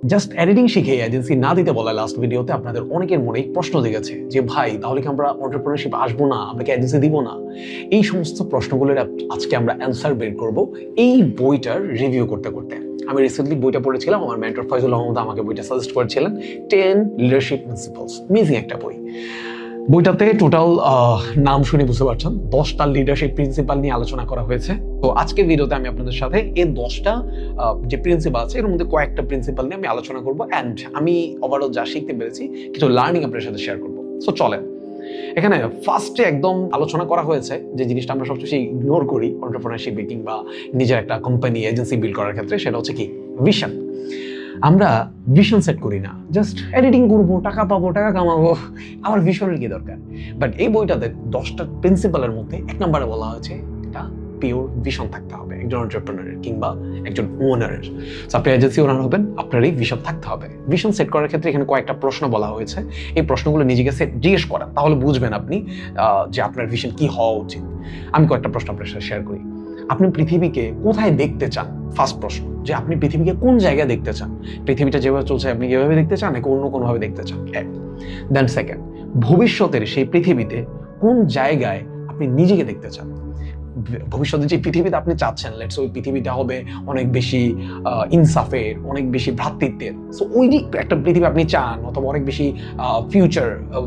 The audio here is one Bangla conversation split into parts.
জাস্ট এডিটিং শিখে এজেন্সি না দিতে বলা লাস্ট ভিডিওতে আপনাদের অনেকের মনেই প্রশ্ন জেগেছে যে ভাই তাহলে কি আমরা এন্টারপ্রেনারশিপ আসবো না, আমরা কি এজেন্সি দিব না? এই সমস্ত প্রশ্নগুলোর আজকে আমরা অ্যান্সার বের করব এই বইটার রিভিউ করতে করতে। আমি রিসেন্টলি বইটা পড়েছিলাম, আমার মেন্টর ফয়জুল আহমদ আমাকে বইটা সাজেস্ট করেছিলেন, 10 লিডারশিপ প্রিন্সিপালস। অ্যামেজিং একটা বই। বইটাতে টোটাল নাম শুনে বুঝতে পারছেন 10টা লিডারশিপ প্রিন্সিপাল নিয়ে আলোচনা করা হয়েছে। তো আজকের ভিডিওতে আমি আপনাদের সাথে এই 10টা যে প্রিন্সিপাল আছে এর মধ্যে কয়েকটা প্রিন্সিপাল নিয়ে আমি আলোচনা করবো, অ্যান্ড আমি ওভারঅল যা শিখতে পেরেছি কিছু লার্নিং আপনাদের সাথে শেয়ার করবো। সো চলেন, এখানে ফার্স্টে একদম আলোচনা করা হয়েছে যে জিনিসটা আমরা সবচেয়ে ইগনোর করি এন্টারপ্রেনারশিপে কিংবা নিজের একটা কোম্পানি এজেন্সি বিল্ড করার ক্ষেত্রে, সেটা হচ্ছে কি ভিশন। আমরা ভিশন সেট করি না, জাস্ট এডিটিং করবো, টাকা পাবো, টাকা কামাবো, আমার ভিশনের কি দরকার? বাট এই বইটাতে 10টা প্রিন্সিপালের মধ্যে 1 নম্বরে বলা হয়েছে এটা পিওর ভিশন থাকতে হবে একজন এন্টারপ্রেনারের কিংবা একজন ওনারের। আপনি এজেন্সি ওনার হবেন, আপনার এই ভিশন থাকতে হবে। ভিশন সেট করার ক্ষেত্রে এখানে কয়েকটা প্রশ্ন বলা হয়েছে, এই প্রশ্নগুলো নিজেকে জিজ্ঞেস করেন, তাহলে বুঝবেন আপনি যে আপনার ভিশন কি হওয়া উচিত। আমি কয়েকটা প্রশ্ন আপনার সাথে শেয়ার করি। আপনি পৃথিবীকে কোথায় দেখতে চান? ফার্স্ট প্রশ্ন, যে আপনি পৃথিবীকে কোন জায়গায় দেখতে চান? পৃথিবীটা যেভাবে চলছে আপনি কিভাবে দেখতে চান, নাকি অন্য কোনোভাবে দেখতে চান? দেন সেকেন্ড, ভবিষ্যতের সেই পৃথিবীতে কোন জায়গায় আপনি নিজেকে দেখতে চান? ভবিষ্যতে যে পৃথিবীতে আপনি চাচ্ছেন, লেটস ওই পৃথিবীটা হবে অনেক বেশি ইনসাফের, অনেক বেশি ভ্রাতৃত্বের। সো ওই যে একটা পৃথিবী আপনি চান, অথবা অনেক বেশি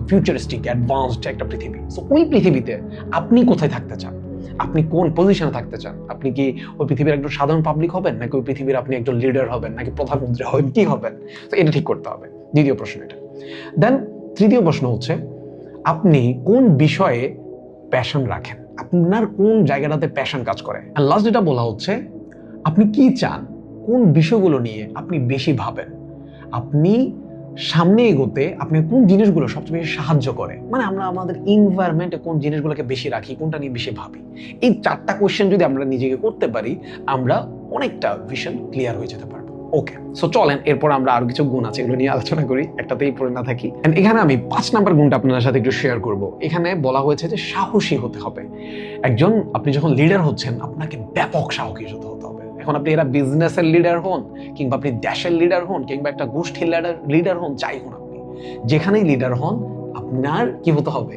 ফিউচারিস্টিক অ্যাডভান্সড একটা পৃথিবী। সো ওই পৃথিবীতে আপনি কোথায় থাকতে চান? আপনি কোন পজিশনে থাকতে চান? আপনি কি ওই পৃথিবীর একজন সাধারণ পাবলিক হবেন, নাকি ওই পৃথিবীর আপনি একজন লিডার হবেন, নাকি প্রধানমন্ত্রী হবেন, কি হবেন? তো এটা ঠিক করতে হবে। দ্বিতীয় প্রশ্ন এটা। দেন তৃতীয় প্রশ্ন হচ্ছে আপনি কোন বিষয়ে প্যাশন রাখেন, আপনার কোন জায়গাটাতে প্যাশন কাজ করে। আর লাস্ট যেটা বলা হচ্ছে আপনি কি চান, কোন বিষয়গুলো নিয়ে আপনি বেশি ভাবেন, আপনি সামনে এগোতে আপনি কোন জিনিসগুলো সবচেয়ে বেশি সাহায্য করে। মানে আমরা আমাদের এনভায়রনমেন্টে কোন জিনিসগুলোকে বেশি রাখি, কোনটা নিয়ে বেশি ভাবি। এই 4টা কোয়েশ্চেন যদি আমরা নিজেকে করতে পারি, আমরা অনেকটা ভিশন ক্লিয়ার হয়ে যেতে পারবো। ওকে, সো চলেন এরপর আমরা আরো কিছু গুণ আছে এগুলো নিয়ে আলোচনা করি, একটাতেই পড়ে না থাকি। এখানে আমি 5 নাম্বার গুণটা আপনাদের সাথে একটু শেয়ার করব। এখানে বলা হয়েছে যে সাহসী হতে হবে। একজন আপনি যখন লিডার হচ্ছেন, আপনাকে ব্যাপক সাহসী হতে হবে। এখন আপনি এরা বিজনেসের লিডার হন, কিংবা আপনি দেশের লিডার হন, কিংবা একটা গোষ্ঠীর লিডার হন, যাই হন আপনি, যেখানেই লিডার হন, আপনার কি হতে হবে?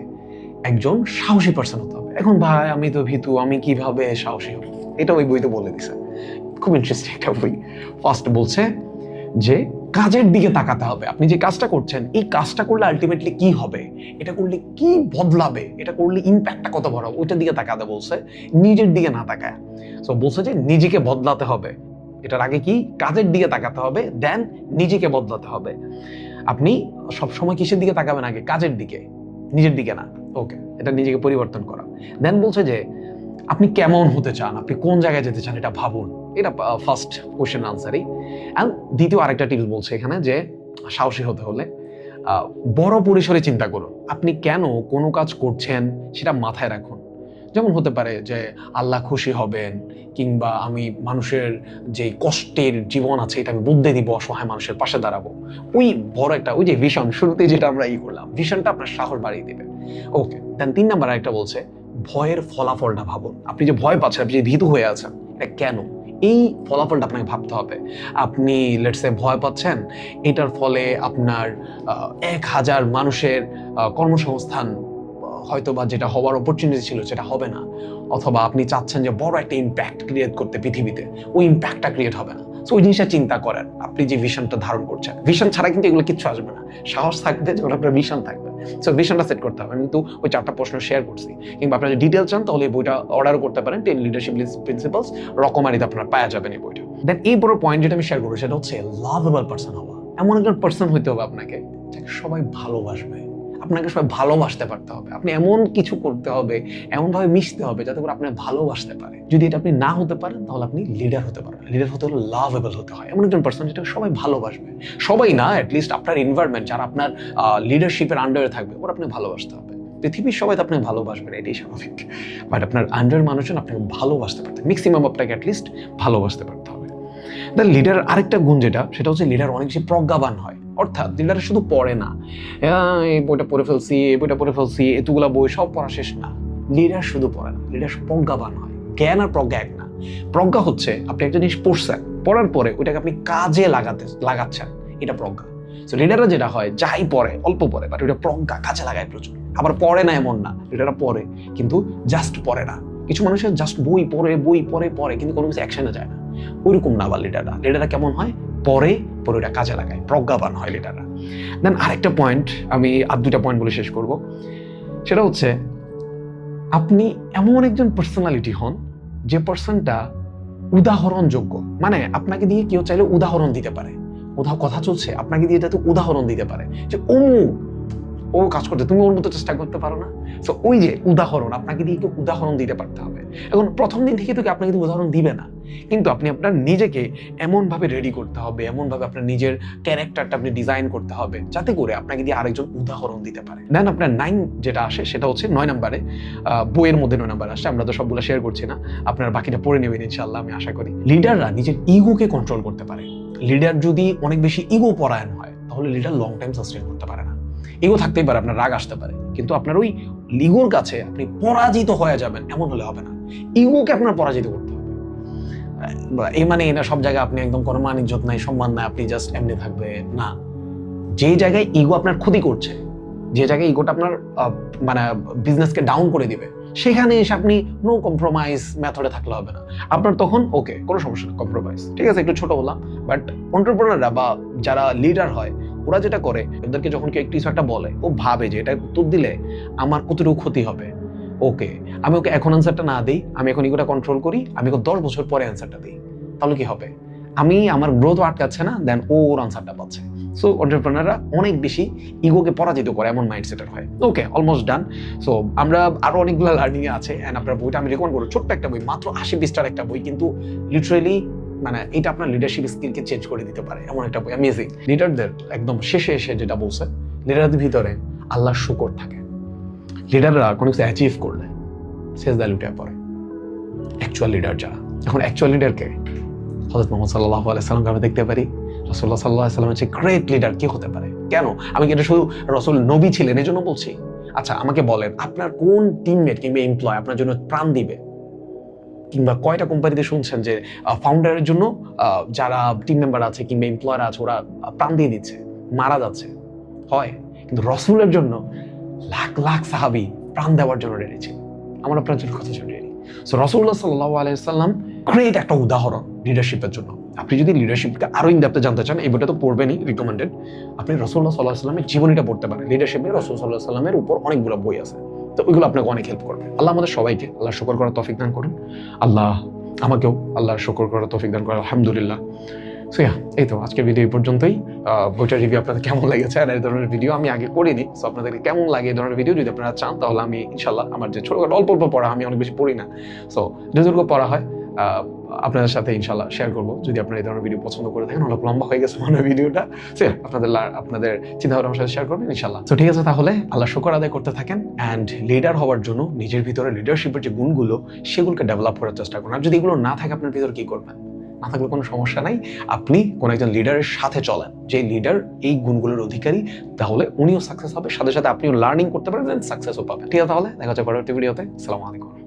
একজন সাহসী পার্সন হতে হবে। এখন ভাই আমি তো ভীতু, আমি কিভাবে সাহসী হব? এটা ওই বইতে বলে দিছে, খুব ইন্টারেস্টিং একটা বই। ফার্স্ট বলছে যে কাজের দিকে তাকাতে হবে। আপনি যে কাজটা করছেন, এই কাজটা করলে আলটিমেটলি কি হবে, এটা করলে কি বদলাবে, এটা করলে ইম্প্যাক্টটা কত বড়, ওইটার দিকে তাকাতে বলছে, নিজের দিকে না তাকায়। সো বলছে যে নিজেকে বদলাতে হবে। এটার আগে কি কাজের দিকে তাকাতে হবে, দেন নিজেকে বদলাতে হবে। আপনি সবসময় কিসের দিকে তাকাবেন? আগে কাজের দিকে, নিজের দিকে না। ওকে, এটা নিজেকে পরিবর্তন করা। দেন বলছে যে আপনি কেমন হতে চান, আপনি কোন জায়গায় যেতে চান, এটা ভাবুন। এটা ফার্স্ট কোশ্চেন আনসারই। অ্যান্ড দ্বিতীয় আরেকটা টিপস বলছে এখানে যে সাহসী হতে হলে বড় পরিসরে চিন্তা করুন। আপনি কেন কোনো কাজ করছেন সেটা মাথায় রাখুন। যেমন হতে পারে যে আল্লাহ খুশি হবেন, কিংবা আমি মানুষের যে কষ্টের জীবন আছে এটা আমি বদলে দিব, অসহায় মানুষের পাশে দাঁড়াবো। ওই বড় একটা, ওই যে ভিশন, শুরুতে যেটা আমরা করলাম, ভিশনটা আপনার সাহস বাড়িয়ে দেবে। ওকে, দেন 3 নাম্বার আরেকটা বলছে ভয়ের ফলাফলটা ভাবুন। আপনি যে ভয় পাচ্ছেন, আপনি যে ভীতু হয়ে আছেন, এটা কেন? এই ফলাফলটা আপনাকে ভাবতে হবে। আপনি লেটস সে ভয় পাচ্ছেন, এটার ফলে আপনার 1000 মানুষের কর্মসংস্থান হয়তো বা যেটা হওয়ার অপরচুনিটি ছিল সেটা হবে না। অথবা আপনি চাচ্ছেন যে বড় একটা ইম্প্যাক্ট ক্রিয়েট করতে পৃথিবীতে, ওই ইম্প্যাক্টটা ক্রিয়েট হবে না। সো ওই জিনিসটা চিন্তা করেন, আপনি যে ভিশনটা ধারণ করছেন। ভিশন ছাড়া কিন্তু এগুলো কিচ্ছু আসবে না। সাহস থাকবে যখন আপনার ভিশন থাকবে। সো ভিশনটা সেট করতে হবে। কিন্তু ওই 4টা প্রশ্ন শেয়ার করছি, কিংবা আপনারা যদি ডিটেল চান তাহলে এই বইটা অর্ডারও করতে পারেন। 10 লিডারশিপ প্রিন্সিপালস, রকমারিতে আপনারা পাওয়া যাবেন এই বইটা। দেন এই বড় পয়েন্ট যেটা আমি শেয়ার করবো সেটা হচ্ছে লাভেবল পার্সন হওয়া। এমন একজন পার্সন হইতে হবে আপনাকে যাকে সবাই ভালোবাসবে। আপনাকে সবাই ভালোবাসতে পারতে হবে। আপনি এমন কিছু করতে হবে, এমনভাবে মিশতে হবে যাতে করে আপনাকে ভালোবাসতে পারে। যদি এটা আপনি না হতে পারেন তাহলে আপনি লিডার হতে পারেন। লিডার হতে হলে লাভেবল হতে হয়। এমন একজন পার্সন যেটা সবাই ভালোবাসবে। সবাই না, অ্যাটলিস্ট আপনার এনভায়রনমেন্ট যারা আপনার লিডারশিপের আন্ডারে থাকবে, ওরা আপনাকে ভালোবাসতে হবে। পৃথিবীর সবাই তো আপনাকে ভালোবাসবে, এটাই স্বাভাবিক। বাট আপনার আন্ডার মানুষজন আপনাকে ভালোবাসতে পারতে, ম্যাক্সিমাম আপনাকে অ্যাটলিস্ট ভালোবাসতে পারতে হবে। দ্য লিডার আরেকটা গুণ সেটা হচ্ছে লিডার অনেক বেশি প্রজ্ঞাবান হয়। অর্থাৎ লিডার শুধু পড়ে না, এই বইটা পড়ে ফেলছি, এই বইটা পড়ে ফেলছি, এতগুলা বই সব পড়া শেষ না। লিডার শুধু পড়ে না, লিডার প্রজ্ঞাবান হয়। জ্ঞান আর প্রজ্ঞা এক না। প্রজ্ঞা হচ্ছে আপনি একটা জিনিস পড়ছেন, পড়ার পরে ওইটাকে আপনি কাজে লাগাচ্ছেন, এটা প্রজ্ঞা। সো লিডাররা যেটা হয় যাই পড়ে অল্প পড়ে, বাট ওইটা প্রজ্ঞা কাজে লাগায় প্রচুর। আবার পড়ে না এমন না, লিডাররা পড়ে কিন্তু জাস্ট পড়ে না। কিছু মানুষের জাস্ট বই পড়ে কিন্তু কোনো কিছু অ্যাকশনে যায় না, ওইরকম না। আবার লিডাররা কেমন হয়, পড়ে ওইটা কাজে লাগায়, প্রজ্ঞাবান হয় লিডাররা। দেন আরেকটা পয়েন্ট, আমি আর 2টা পয়েন্ট বলে শেষ করব, সেটা হচ্ছে আপনি এমন একজন পার্সোনালিটি হন যে পার্সনটা উদাহরণযোগ্য। মানে আপনাকে দিয়ে কেউ চাইলে উদাহরণ দিতে পারে, কোথাও কথা চলছে আপনাকে দিয়ে যাতে উদাহরণ দিতে পারে যে ও কাজ করতে, তুমি ওর মতো চেষ্টা করতে পারো না। সো ওই যে উদাহরণ, আপনাকে দিয়ে কেউ উদাহরণ দিতে পারতে হবে। এখন প্রথম দিন থেকে তো আপনাকে কিন্তু উদাহরণ দিবে না, কিন্তু আপনি আপনার নিজেকে এমনভাবে রেডি করতে হবে, এমনভাবে আপনার নিজের ক্যারেক্টারটা আপনি ডিজাইন করতে হবে যাতে করে আপনাকে দিয়ে আরেকজন উদাহরণ দিতে পারে। দেন আপনার 9 যেটা আসে সেটা হচ্ছে 9 নম্বরে, বইয়ের মধ্যে 9 নম্বর আসে, আমরা তো সবগুলো শেয়ার করছি না, আপনারা বাকিটা পড়ে নেবেন ইনশাআল্লাহ, আমি আশা করি। লিডাররা নিজের ইগোকে কন্ট্রোল করতে পারে। লিডার যদি অনেক বেশি ইগো পরায়ণ হয় তাহলে লিডার লং টাইম সাস্টেইন করতে পারে না। ইগো থাকতেই পারে, আপনার রাগ আসতে পারে, কিন্তু আপনার ওই ইগোর কাছে আপনি পরাজিত হয়ে যাবেন এমন হলে হবে না। ইগোকে আপনার পরাজিত করতে হবে। এই মানে এটা সব জায়গায় আপনি একদম কোনো মান ইজ্জত নাই, সম্মান নাই, আপনি জাস্ট এমনি থাকবে না। যে জায়গায় ইগো আপনার ক্ষতি করছে, যে জায়গায় ইগোটা আপনার মানে বিজনেসকে ডাউন করে দিবে, সেখানে এসে আপনি নো কম্প্রোমাইজ মেথডে থাকলে হবে না। আপনার তখন ওকে কোনো সমস্যা নেই, কম্প্রোমাইজ ঠিক আছে, একটু ছোট হলাম, বাট এন্টারপ্রেনাররা বা যারা লিডার হয় ওরা যেটা করে, ওদেরকে যখন কেউ কিছু একটা বলে ও ভাবে যে এটা উত্তর দিলে আমার কতটুকু ক্ষতি হবে, ওকে আমি ওকে এখন অ্যান্সারটা না দিই, আমি এখন ইগোটা কন্ট্রোল করি, আমি ওকে 10 বছর পরে অ্যান্সারটা দিই, তাহলে কি হবে, আমি আমার গ্রোথ আটকাচ্ছে না, দেন ওর আনসারটা পাচ্ছে। সো এন্টারপ্রেনাররা অনেক বেশি ইগোকে পরাজিত করে এমন মাইন্ডসেটের হয়। ওকে, অলমোস্ট ডান। সো আমরা আরো অনেকগুলো লার্নিং আছে, এন্ড আপনার বইটা আমি রেকমেন্ড করবো, ছোট্ট একটা বই, মাত্র 80 পৃষ্ঠার একটা বই, কিন্তু লিটারেলি মানে এটা আপনার লিডারশিপ স্কিলকে চেঞ্জ করে দিতে পারে এমন একটা বই, অ্যামেজিং। লিডারদের একদম শেষে এসে যেটা বলছে, লিডারদের ভিতরে আল্লাহর শুকর থাকে। লিডাররা কোনো কিছু অ্যাচিভ করলে সেজদা লুটিয়ে পড়ে, অ্যাকচুয়াল লিডার যারা। এখন অ্যাকচুয়াল লিডারকে হযরত মুহাম্মদ সাল্লাল্লাহু আলাইহি সাল্লামকে আমরা দেখতে পারি। রাসূলুল্লাহ সাল্লাল্লাহু আলাইহি সাল্লামের চেয়ে গ্রেট লিডার কি হতে পারে? কেন আমি কি এটা শুধু রাসূল নবী ছিলেন এজন্য বলছি? আচ্ছা আমাকে বলেন, আপনার কোন টিমমেট কিংবা এমপ্লয় আপনার জন্য প্রাণ দিবে? কিংবা কয়টা কোম্পানিতে শুনছেন যে ফাউন্ডারের জন্য যারা টিম মেম্বার আছে কিংবা এমপ্লয়ার আছে ওরা প্রাণ দিয়ে দিচ্ছে, মারা যাচ্ছে? হয়, কিন্তু রাসূলের জন্য লাখ লাখ সাহাবী প্রাণ দেওয়ার জন্য রেডি ছিল। আমার আপনার জন্য কথা জন্য রেডি। সো রাসূলুল্লাহ সাল্লাল্লাহু আলাইহি সাল্লাম গ্রেট একটা উদাহরণ লিডারশিপের জন্য। আপনি যদি লিডারশিপকে আরো ইন ডেপথে জানতে চান, এই বইটা তো পড়বেনই, রিকমেন্ডেড। আপনি রাসূলুল্লাহ সাল্লাল্লাহু আলাইহি সাল্লামের জীবনীটা পড়তে পারেন। লিডারশিপে রাসূল সাল্লাল্লাহু আলাইহি সাল্লামের উপর অনেকগুলো বই আছে, তো ওইগুলো আপনাকে অনেক হেল্প করবে। আল্লাহ আমাদের সবাইকে আল্লাহর শুকর করার তৌফিক দান করুন। আল্লাহ আমাকেও আল্লাহর শুকর করার তৌফিক দান করেন, আলহামদুলিল্লাহ। সো এই তো আজকের ভিডিও এই পর্যন্তই। বইটার রিভিউ আপনাদের কেমন লেগেছে, আর এই ধরনের ভিডিও আমি আগে করিনি, সো আপনাদের কেমন লাগে এই ধরনের ভিডিও যদি আপনারা চান, তাহলে আমি ইনশাল্লাহ আমার যে ছোট অল্প অল্প পড়া, আমি অনেক বেশি পড়ি না, সো যতটুকু পড়া হয় আপনাদের সাথে ইনশাল্লাহ শেয়ার করবো। যদি আপনারা এই ধরনের ভিডিও পছন্দ করে থাকেন, অনেক লম্বা হয়ে গেছে মানে ভিডিওটা, সো আপনাদের চিন্তাভাবনার সাথে শেয়ার করবেন ইনশাল্লাহ। তো ঠিক আছে, তাহলে আল্লাহ শুকর আদায় করতে থাকেন, অ্যান্ড লিডার হওয়ার জন্য নিজের ভিতরে লিডারশিপের যে গুণগুলো সেগুলোকে ডেভেলপ করার চেষ্টা করুন। আর যদি এগুলো না থাকে আপনার ভিতরে কি করবেন? না থাকলে কোনো সমস্যা নাই, আপনি কোন একজন লিডারের সাথে চলেন, যে লিডার এই গুণগুলোর অধিকারী, তাহলে উনিও সাকসেস হবে, সাথে সাথে আপনিও লার্নিং করতে পারবেন, সাকসেসও পাবেন। ঠিক আছে, তাহলে দেখা যাচ্ছে পরবর্তী ভিডিওতে। আসসালামু আলাইকুম।